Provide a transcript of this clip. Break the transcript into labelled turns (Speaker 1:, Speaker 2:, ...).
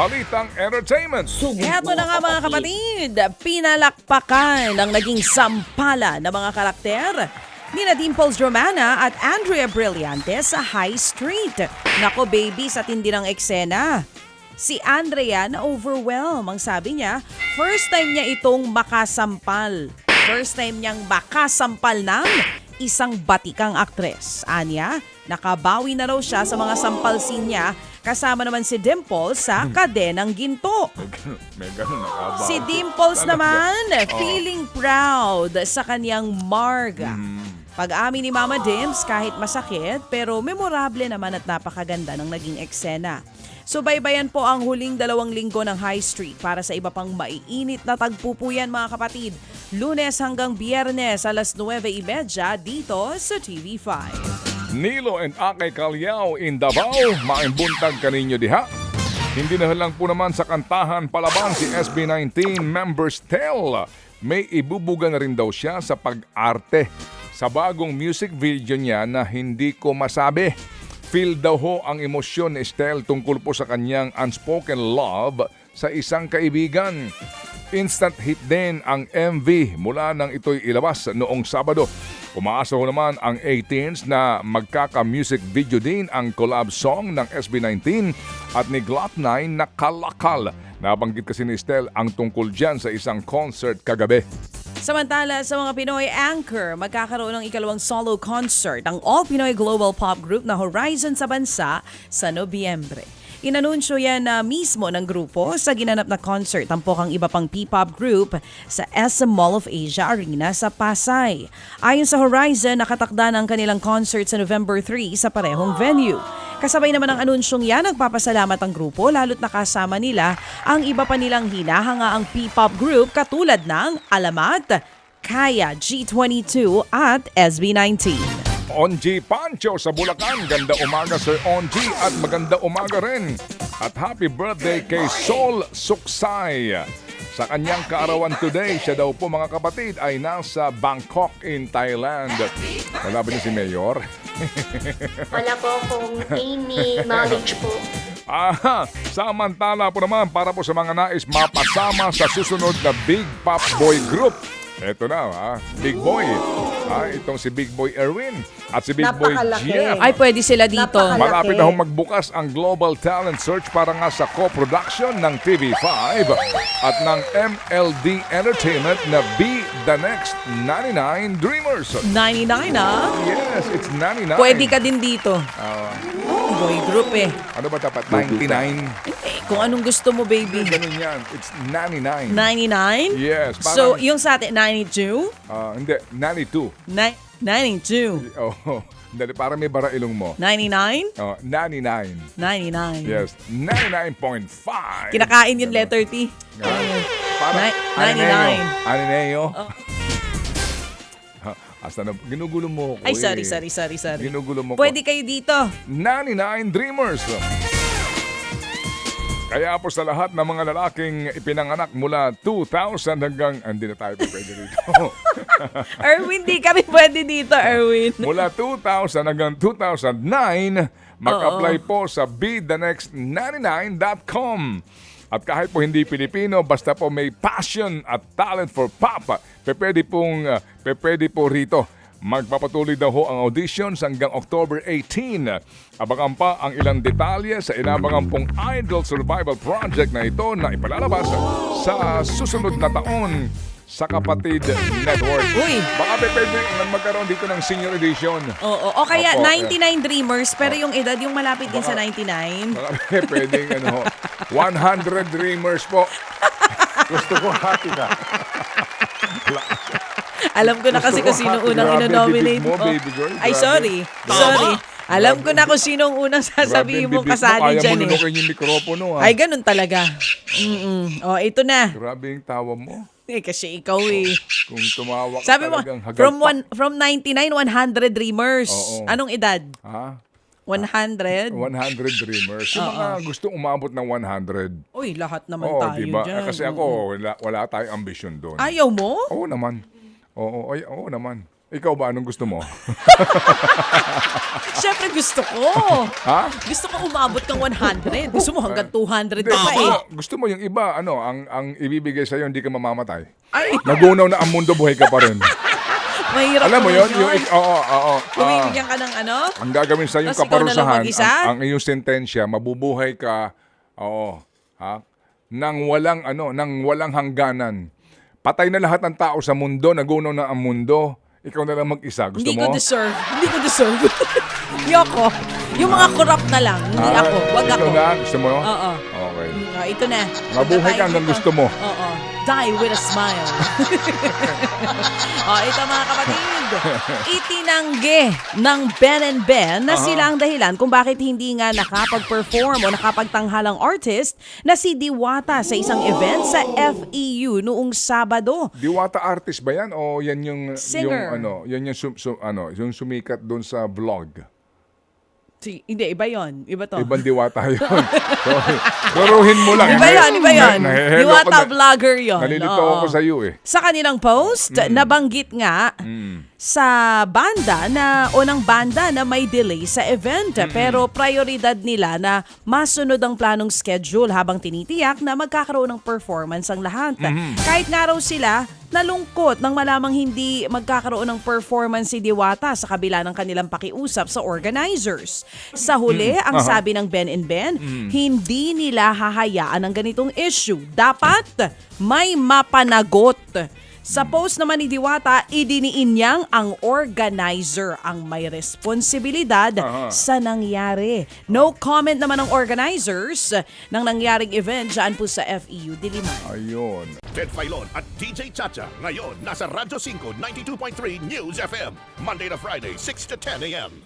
Speaker 1: balitang entertainment.
Speaker 2: Eto na nga mga kapatid, pinalakpakan ng naging sampala ng mga karakter nina Dimples Romana at Andrea Brillante sa High Street. Nako baby, sa tindi ng eksena. Si Andrea na overwhelm. Ang sabi niya, first time niya itong makasampal. First time niyang makasampal ng isang batikang aktres. Anya, nakabawi na raw siya sa mga sampal scene niya kasama naman si Dimples sa Kadenang Ginto.
Speaker 1: May ganun nakabawi.
Speaker 2: Si Dimples naman, feeling proud sa kanyang marga. Pag-amin ni Mama Dimps, kahit masakit, pero memorable naman at napakaganda ng naging eksena. Subaybayan po ang huling 2 linggo ng High Street para sa iba pang maiinit na tagpupuyan mga kapatid. Lunes hanggang Biyernes alas 9:30 dito sa TV5.
Speaker 1: Nilo and Akay Calyao in Davao, maimbuntag kaninyo diha. Hindi na lang po naman sa kantahan palaban si SB19 member Stel. May ibubuga na rin daw siya sa pag-arte sa bagong music video niya na hindi ko masabi. Feel daw ho ang emosyon ni Stel tungkol po sa kanyang unspoken love sa isang kaibigan. Instant hit din ang MV mula nang ito'y ilabas noong Sabado. Umaasa ho naman ang 18s na magkaka-music video din ang collab song ng SB19 at ni Glock9 na Kalakal. Nabanggit kasi ni Stel ang tungkol dyan sa isang concert kagabi.
Speaker 2: Samantala, sa mga Pinoy anchor, magkakaroon ng ikalawang solo concert ang all-Pinoy global pop group na Horizon sa bansa sa Nobyembre. Inanunsyo yan na mismo ng grupo sa ginanap na concert tampok ang iba pang P-pop group sa SM Mall of Asia Arena sa Pasay. Ayon sa Horizon, nakatakda ng kanilang concert sa November 3 sa parehong venue. Kasabay naman ang anunsyong yan, nagpapasalamat ang grupo lalo't nakasama nila ang iba pa nilang hinahangaang P-pop group katulad ng Alamat, Kaya, G22 at SB19.
Speaker 1: Onji Pancho sa Bulacan. Ganda umaga Sir Onji at maganda umaga rin. At happy birthday kay Sol Suksay. Sa kanyang kaarawan today, siya daw po mga kapatid ay nasa Bangkok in Thailand. Wala ba niya si Mayor?
Speaker 3: Wala po akong any knowledge po.
Speaker 1: Aha, samantala po naman para po sa mga nais mapasama sa susunod na Big Pop Boy Group. Eto na, Big Boy. Itong si Big Boy Erwin at si Big
Speaker 3: Napakalaki.
Speaker 1: Boy Jeff.
Speaker 2: Ay, pwede sila dito.
Speaker 3: Napakalaki.
Speaker 1: Malapit na hong magbukas ang Global Talent Search para nga sa co-production ng TV5 at ng MLD Entertainment na Be The Next 99 Dreamers.
Speaker 2: 99 ah.
Speaker 1: Yes, it's 99.
Speaker 2: Pwede ka din dito. Boy group eh.
Speaker 1: Ano ba dapat? 99?
Speaker 2: Kung anong gusto mo, baby.
Speaker 1: Ganun yan. It's 99.
Speaker 2: 99?
Speaker 1: Yes.
Speaker 2: So,
Speaker 1: Parang,
Speaker 2: yung sa atin, 92?
Speaker 1: hindi, 92.
Speaker 2: 92.
Speaker 1: Oh, dali, parang may bara ilong mo.
Speaker 2: 99?
Speaker 1: 99.
Speaker 2: 99.
Speaker 1: Yes, 99.5.
Speaker 2: Kinakain yung letter T.
Speaker 1: Parang
Speaker 2: 99.
Speaker 1: Anineo. Hasta na, ginugulo mo ko
Speaker 2: Ay, sorry.
Speaker 1: Ginugulo mo
Speaker 2: Pwede
Speaker 1: ko.
Speaker 2: kayo dito.
Speaker 1: 99 Dreamers. Kaya po sa lahat ng mga lalaking ipinanganak mula 2000 hanggang, hindi na tayo pwede dito.
Speaker 2: Erwin, di kami pwede dito, Erwin.
Speaker 1: Mula 2000 hanggang 2009, mag-apply po sa BeTheNext99.com. At kahit po hindi Pilipino, basta po may passion at talent for pop, pwede po rito. Magpapatuloy daw ho ang auditions hanggang October 18. Abangan pa ang ilang detalye sa inabangan pong Idol Survival Project na ito na ipalalabas sa susunod na taon sa Kapatid Network.
Speaker 2: Uy.
Speaker 1: Baka pwede magkaroon dito ng senior edition.
Speaker 2: Oo. O kaya
Speaker 1: Opo,
Speaker 2: 99 Dreamers, pero yung edad yung malapit din sa 99.
Speaker 1: Baka pwedeng 100 Dreamers po. Gusto ko happy ka.
Speaker 2: Alam ko na kasi kung sino unang ino-nominate
Speaker 1: mo,
Speaker 2: mo.
Speaker 1: baby girl.
Speaker 2: Ay,
Speaker 1: Grabe.
Speaker 2: sorry. Alam ko na kung sinong unang sasabihin mo kasali dyan
Speaker 1: Kaya mo
Speaker 2: eh.
Speaker 1: nunukin yung mikropono
Speaker 2: Ay, ganun talaga. O, ito na.
Speaker 1: Grabe yung tawa mo.
Speaker 2: Kasi ikaw eh.
Speaker 1: Kung tumawa ka
Speaker 2: Sabi mo,
Speaker 1: talagang hagalpak.
Speaker 2: from 99, 100 Dreamers.
Speaker 1: Oo.
Speaker 2: Anong edad?
Speaker 1: Ha?
Speaker 2: 100?
Speaker 1: 100 Dreamers. Yung mga gusto umabot ng 100.
Speaker 2: Uy, lahat naman
Speaker 1: Oo,
Speaker 2: tayo
Speaker 1: diba?
Speaker 2: dyan.
Speaker 1: Kasi ako, wala tayong ambisyon doon.
Speaker 2: Ayaw mo?
Speaker 1: Oo naman. Oo naman. Ikaw ba, anong gusto mo?
Speaker 2: Siyempre gusto ko.
Speaker 1: Ha?
Speaker 2: Gusto ko umabot ng 100. Gusto mo hanggang 200
Speaker 1: Hindi,
Speaker 2: pa eh.
Speaker 1: gusto mo yung iba, ang ibibigay sa'yo, hindi ka mamamatay.
Speaker 2: Ay,
Speaker 1: Nagunaw na ang mundo, buhay ka pa rin.
Speaker 2: mahirap
Speaker 1: Alam mo
Speaker 2: naman
Speaker 1: yun? Oo.
Speaker 2: Bumibigyan ka ng ano?
Speaker 1: Ang gagawin sa yung
Speaker 2: Tapos ikaw na lang
Speaker 1: kaparusahan,
Speaker 2: mag-isa?
Speaker 1: ang iyong sentensya, mabubuhay ka, nang walang hangganan. Patay na lahat ng tao sa mundo, nagunaw na ang mundo. Ikaw na lang mag-isa. Gusto
Speaker 2: Hindi
Speaker 1: mo?
Speaker 2: ko deserve. Hindi ko deserve. Yoko. Yung mga corrupt na lang. Hindi ako. Wag
Speaker 1: ikaw
Speaker 2: ako.
Speaker 1: na? Gusto mo?
Speaker 2: Oo.
Speaker 1: Okay.
Speaker 2: Ito na.
Speaker 1: Mabuhay ka
Speaker 2: Punta tayo
Speaker 1: hanggang
Speaker 2: dito.
Speaker 1: gusto mo.
Speaker 2: Oo. Die with a smile. Ito mga kapatid. Itinanggi ng Ben and Ben na sila ang dahilan kung bakit hindi nga nakapag-perform o nakapagtanghalang artist na si Diwata sa isang event sa FEU noong Sabado.
Speaker 1: Diwata artist ba yan? O yan yung
Speaker 2: Singer.
Speaker 1: yan yung yung sumikat doon sa vlog?
Speaker 2: Hindi, iba yon. Iba to.
Speaker 1: Ibang diwata yun. Sorry. Duruhin mo lang.
Speaker 2: Iba yun.
Speaker 1: Nahihello
Speaker 2: Diwata
Speaker 1: ako na-
Speaker 2: vlogger yun.
Speaker 1: Nalilito
Speaker 2: Oo.
Speaker 1: ako sa iyo eh.
Speaker 2: Sa kanilang post, nabanggit nga sa banda ng banda na may delay sa event. Pero prioridad nila na masunod ang planong schedule habang tinitiyak na magkakaroon ng performance ang lahat. Kahit nga raw sila, nalungkot nang malamang hindi magkakaroon ng performance si Diwata sa kabila ng kanilang pakiusap sa organizers. Sa huli, ang sabi ng Ben and Ben, hindi nila hahayaan ang ganitong issue. Dapat may mapanagot. Sa post naman ni Diwata, idiniin niyang ang organizer ang may responsibilidad sa nangyari. No comment naman ng organizers ng nangyaring event dyan po sa FEU Diliman.
Speaker 1: Ayun.
Speaker 4: Ted Filon at DJ Chacha. Ngayon, nasa Radyo 5, 92.3 News FM. Monday to Friday, 6 to 10 a.m.